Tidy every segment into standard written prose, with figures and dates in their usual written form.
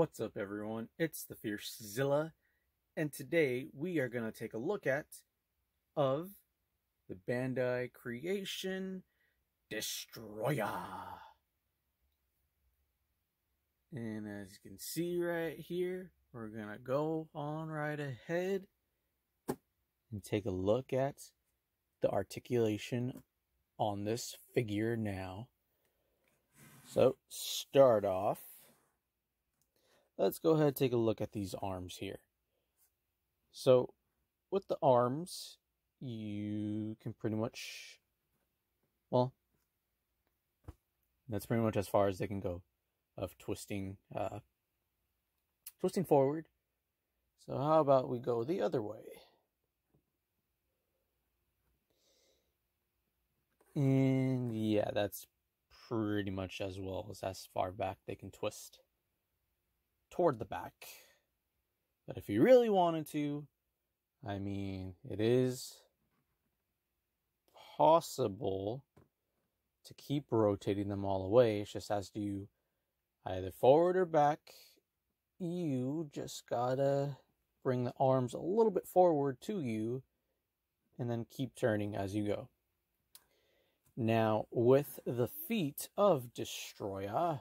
What's up, everyone? It's the Fiercezilla, and today we are going to take a look at the Bandai creation Destoroyah. And as you can see right here, we're going to go on right ahead and take a look at the articulation on this figure now. So, start off. Let's go ahead and take a look at these arms here. So, with the arms, you can pretty much, well, that's pretty much as far as they can go of twisting forward. So how about we go the other way? And yeah, that's pretty much as well as far back they can twist toward the back. But if you really wanted to, I mean, it is possible to keep rotating them all the way. It's just as you either forward or back, you just gotta bring the arms a little bit forward to you and then keep turning as you go. Now, with the feet of Destoroyah,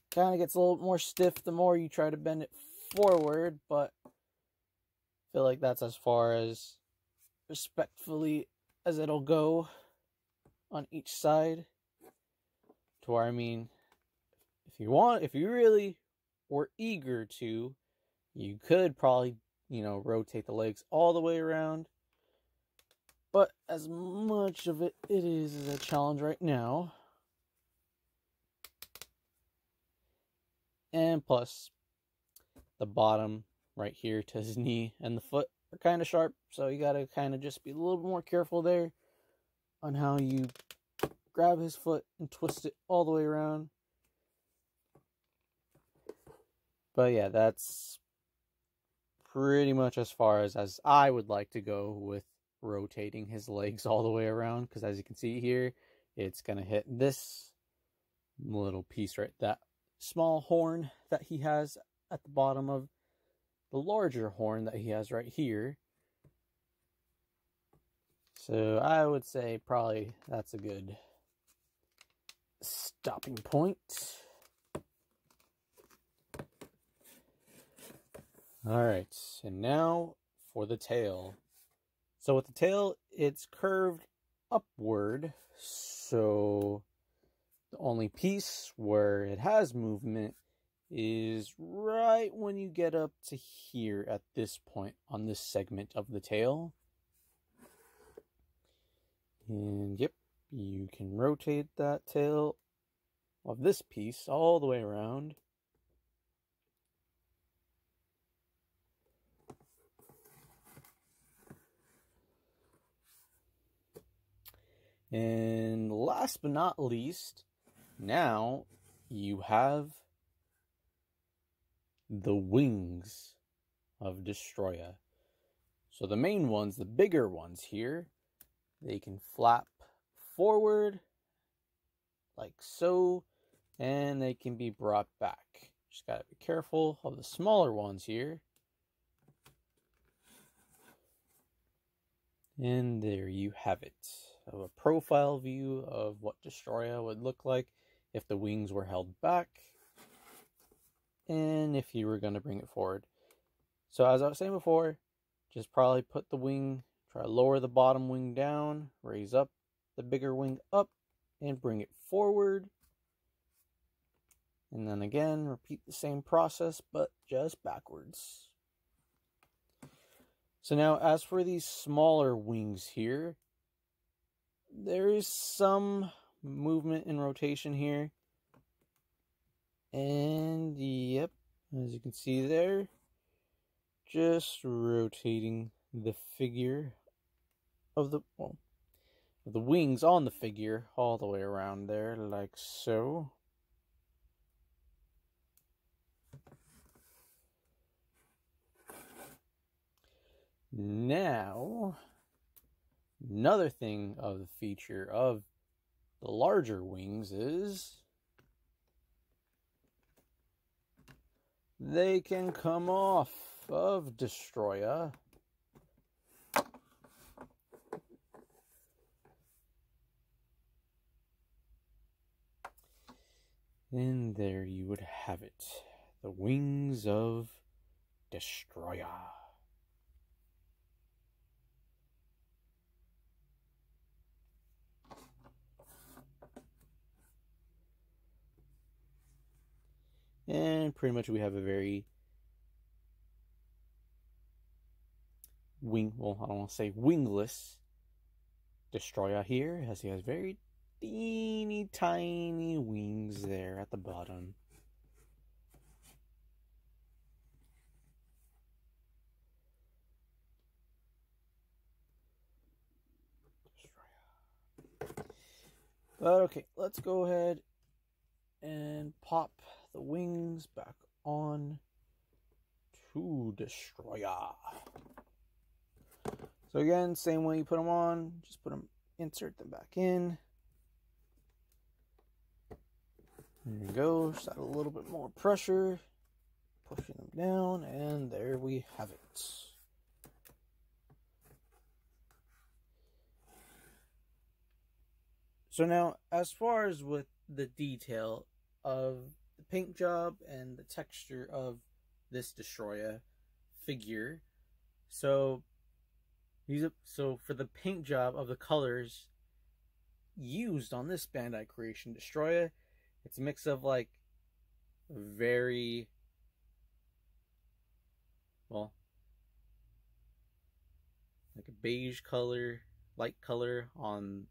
kind of gets a little more stiff the more you try to bend it forward, but I feel like that's as far as respectfully as it'll go on each side. To where, I mean, if you really were eager to, you could probably, rotate the legs all the way around. But as much of it is a challenge right now. And plus, the bottom right here to his knee and the foot are kind of sharp. So you got to kind of just be a little more careful there on how you grab his foot and twist it all the way around. But yeah, that's pretty much as far as I would like to go with rotating his legs all the way around. Because as you can see here, it's going to hit this little piece right, that small horn that he has at the bottom of the larger horn that he has right here. So I would say probably that's a good stopping point. Alright, and now for the tail. So with the tail, it's curved upward, so the only piece where it has movement is right when you get up to here at this point on this segment of the tail. And yep, you can rotate that tail of this piece all the way around. And last but not least, now you have the wings of Destoroyah. So the main ones, the bigger ones here, they can flap forward like so, and they can be brought back. Just gotta be careful of the smaller ones here. And there you have it. A profile view of what Destoroyah would look like if the wings were held back and if you were going to bring it forward. So as I was saying before, just probably put the wing, try to lower the bottom wing down, raise up the bigger wing up, and bring it forward. And then again, repeat the same process, but just backwards. So now, as for these smaller wings here, there is some movement and rotation here. And yep, as you can see there, just rotating the figure of the wings on the figure all the way around there, like so. Now, another thing of the feature of the larger wings is they can come off of Destoroyah. And there you would have it. The wings of Destoroyah. And pretty much we have a very I don't want to say wingless Destoroyah here, as he has very teeny tiny wings there at the bottom. But okay, let's go ahead and pop the wings back on to Destoroyah. So again, same way you put them on, just insert them back in. There you go, just add a little bit more pressure, pushing them down, and there we have it. So now, as far as with the detail of the paint job and the texture of this Destoroyah figure, so for the paint job of the colors used on this Bandai creation Destoroyah, it's a mix of like very like a beige color, light color on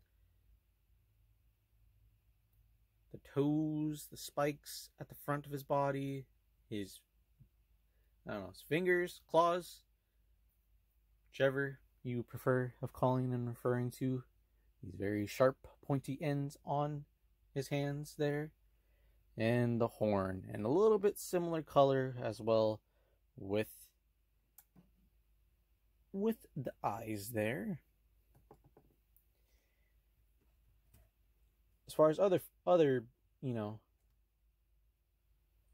the toes, the spikes at the front of his body, his fingers, claws, whichever you prefer of calling and referring to. These very sharp, pointy ends on his hands there, and the horn, and a little bit similar color as well with the eyes there. As far as other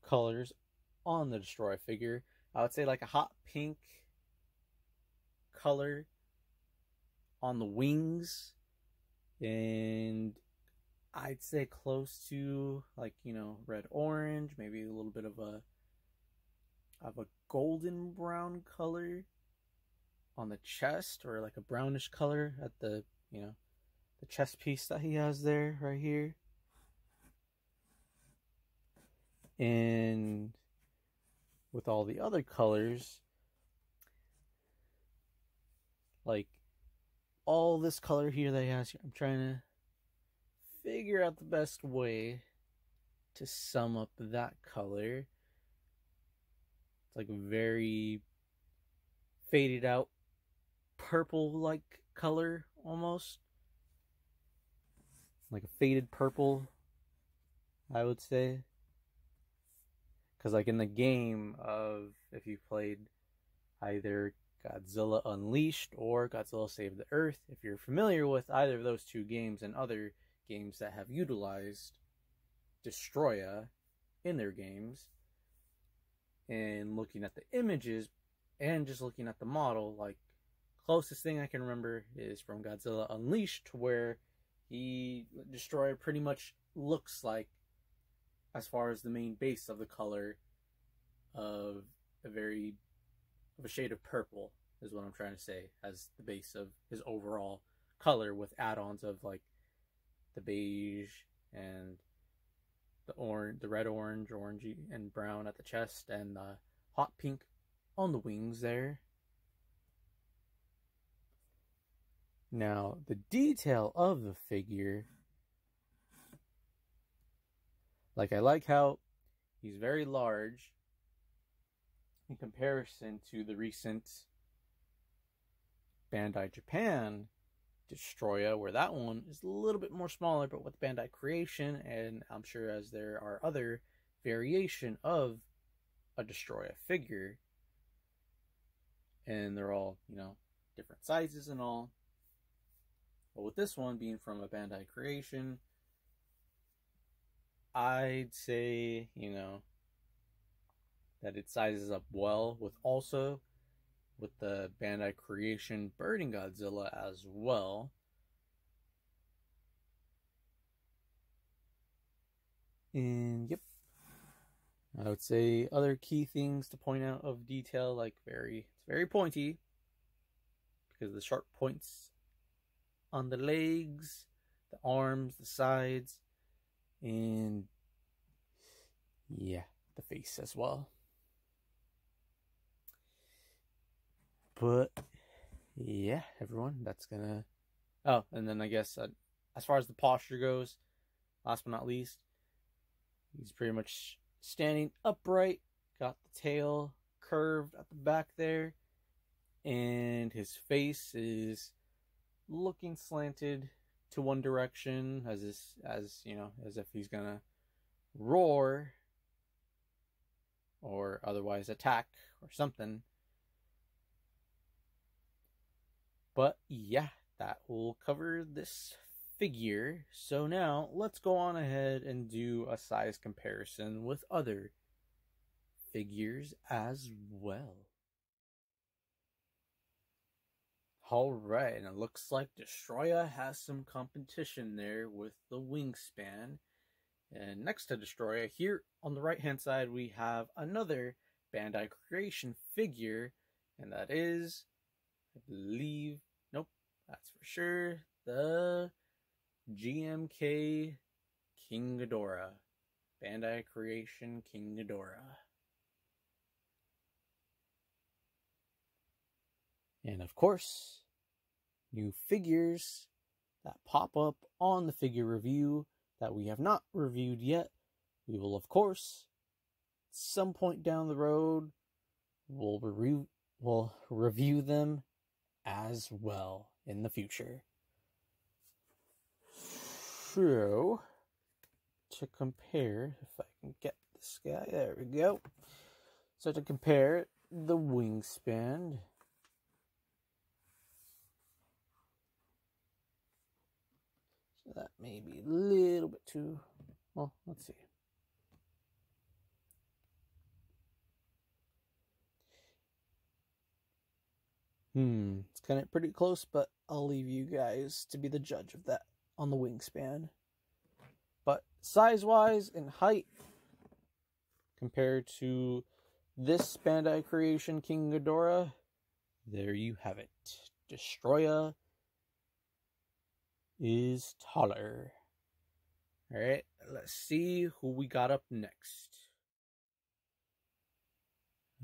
colors on the Destoroyah figure, I would say like a hot pink color on the wings, and I'd say close to like red orange, maybe a little bit of a golden brown color on the chest, or like a brownish color at the the chest piece that he has there right here. And with all the other colors, like all this color here that he has here, I'm trying to figure out the best way to sum up that color. It's like a very faded out purple like color, almost like a faded purple, I would say. Because like in the game of, if you played either Godzilla Unleashed or Godzilla Save the Earth, if you're familiar with either of those two games and other games that have utilized Destoroyah in their games, and looking at the images and just looking at the model, like closest thing I can remember is from Godzilla Unleashed, where Destoroyah pretty much looks like, as far as the main base of the color, of a shade of purple is what I'm trying to say, as the base of his overall color, with add-ons of like the beige and the red orange, orangey and brown at the chest, and the hot pink on the wings there. Now, the detail of the figure, I like how he's very large in comparison to the recent Bandai Japan Destoroyah, where that one is a little bit more smaller, but with Bandai creation, and I'm sure as there are other variation of a Destoroyah figure, and they're all, different sizes and all. But with this one being from a Bandai creation, I'd say, that it sizes up well with the Bandai creation Birding Godzilla as well. And yep, I would say other key things to point out of detail, like it's very pointy because of the sharp points on the legs, the arms, the sides, and yeah, the face as well. But yeah, everyone, that's gonna... Oh, and then I guess as far as the posture goes, last but not least, he's pretty much standing upright, got the tail curved at the back there, and his face is looking slanted to one direction, as if he's gonna roar or otherwise attack or something. But yeah, that will cover this figure. So now let's go on ahead and do a size comparison with other figures as well. Alright, and it looks like Destoroyah has some competition there with the wingspan. And next to Destoroyah, here on the right hand side, we have another Bandai creation figure, and that is, I believe, nope, that's for sure, the GMK King Ghidorah. Bandai creation King Ghidorah. And of course, new figures that pop up on the figure review that we have not reviewed yet. We will, of course, at some point down the road, we'll review them as well in the future. So, to compare, if I can get this guy, there we go. So to compare the wingspan, so that may be a little bit too, well, let's see. It's kind of pretty close, but I'll leave you guys to be the judge of that on the wingspan. But size-wise and height, compared to this Bandai creation King Ghidorah, there you have it. Destoroyah is taller. Alright, let's see who we got up next.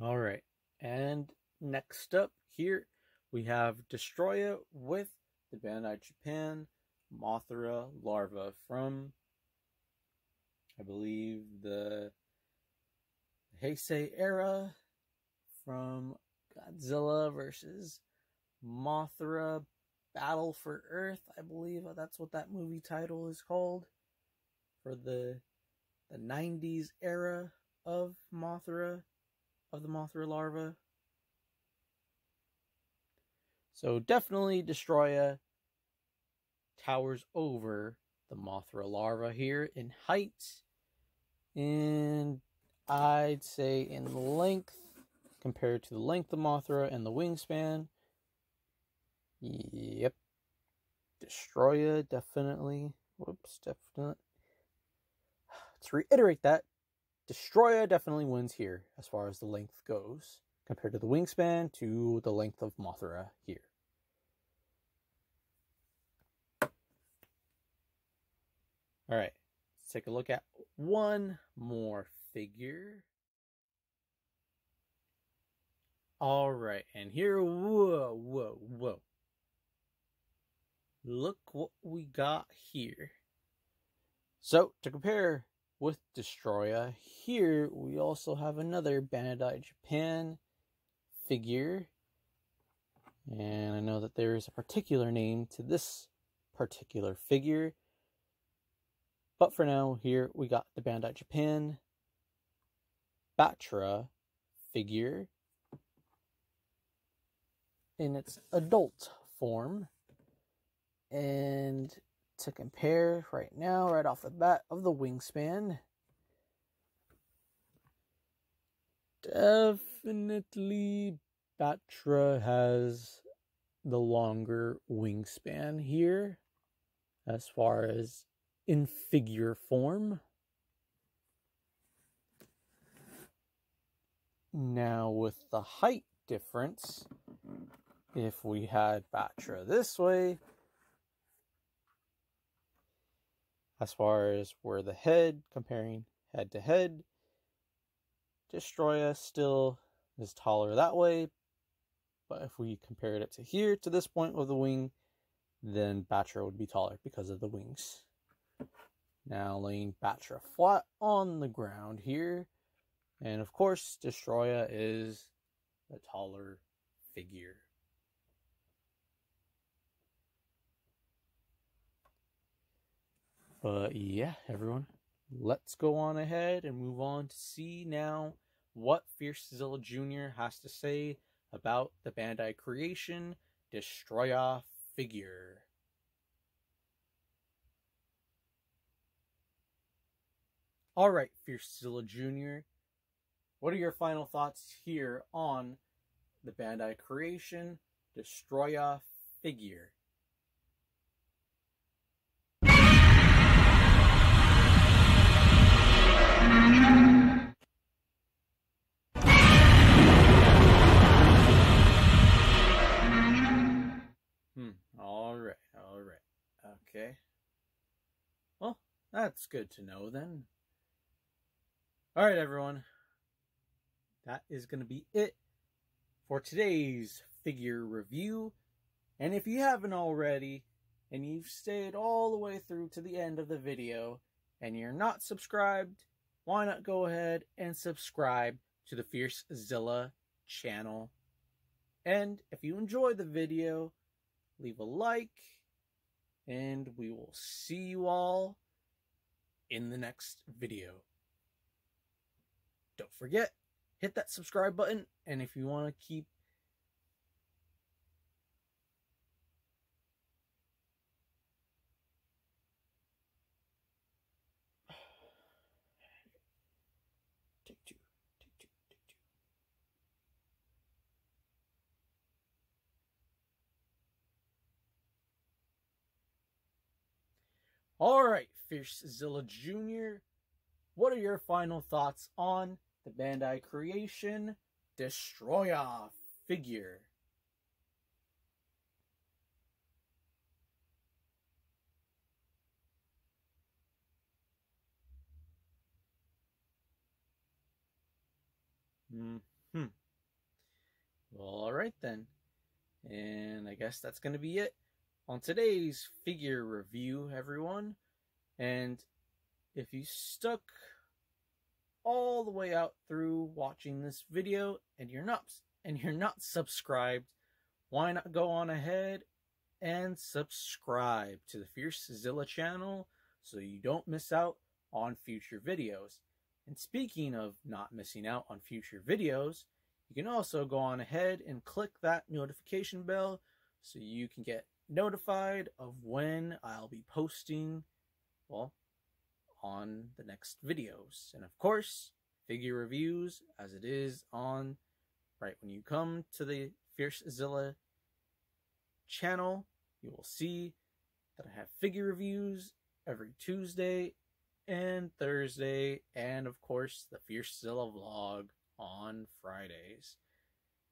Alright, and next up here, we have Destoroyah with the Bandai Japan Mothra Larva from, I believe, the Heisei era, from Godzilla versus Mothra Battle for Earth. I believe that's what that movie title is called, for the 90s era of Mothra, of the Mothra larva. So definitely Destoroyah towers over the Mothra larva here in height, and I'd say in length, compared to the length of Mothra and the wingspan. Yep, Destoroyah definitely, to reiterate that, Destoroyah definitely wins here as far as the length goes, compared to the wingspan to the length of Mothra here. Alright, let's take a look at one more figure. Alright, and here, whoa. Look what we got here. So, to compare with Destoroyah, here we also have another Bandai Japan figure. And I know that there is a particular name to this particular figure. But for now, here we got the Bandai Japan Battra figure in its adult form. And to compare right now, right off the bat of the wingspan, Definitely Battra has the longer wingspan here as far as in figure form. Now with the height difference, if we had Battra this way, as far as where the head, comparing head to head, Destoroyah still is taller that way, but if we compared it to here, to this point of the wing, then Battra would be taller because of the wings. Now laying Battra flat on the ground here, and of course Destoroyah is the taller figure. But yeah, everyone, let's go on ahead and move on to see now what Fiercezilla Jr. has to say about the Bandai creation Destoroyah figure. Alright, Fiercezilla Jr., what are your final thoughts here on the Bandai creation Destoroyah figure? Alright. Okay. Well, that's good to know then. Alright, everyone. That is going to be it for today's figure review. And if you haven't already, and you've stayed all the way through to the end of the video, and you're not subscribed, why not go ahead and subscribe to the Fiercezilla channel. And if you enjoyed the video, leave a like, and we will see you all in the next video. Don't forget, hit that subscribe button, and if you want to keep Take two. Alright, Fiercezilla Jr., what are your final thoughts on the Bandai creation Destoroyah figure? Well, alright then. And I guess that's going to be it on today's figure review, everyone. And if you stuck all the way out through watching this video and you're not subscribed, why not go on ahead and subscribe to the Fiercezilla channel so you don't miss out on future videos. And speaking of not missing out on future videos, you can also go on ahead and click that notification bell so you can get notified of when I'll be posting, well, on the next videos. And of course, figure reviews, as it is on right when you come to the Fiercezilla channel, you will see that I have figure reviews every Tuesday and Thursday, and of course the Fiercezilla vlog on Fridays.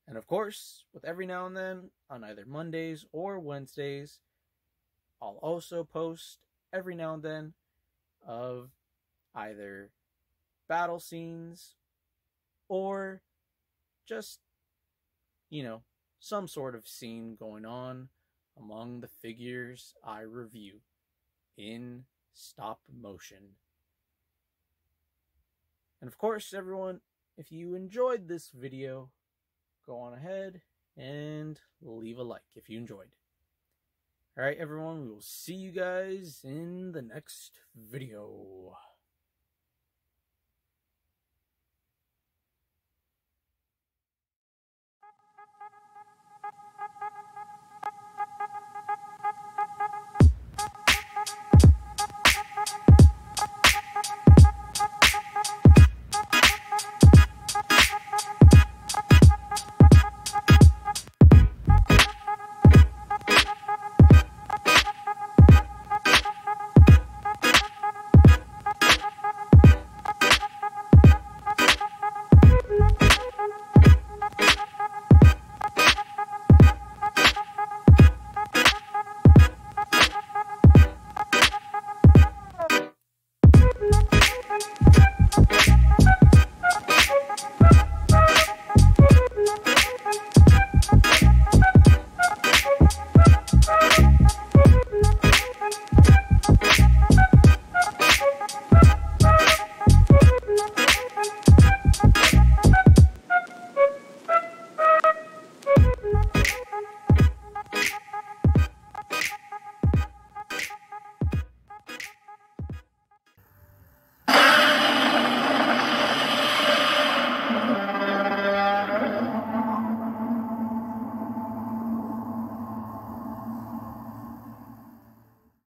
And of course, with every now and then on either Mondays or Wednesdays, I'll also post every now and then of either battle scenes or just, some sort of scene going on among the figures I review in stop motion. And of course, everyone, if you enjoyed this video, go on ahead and leave a like if you enjoyed. Alright, everyone, we will see you guys in the next video.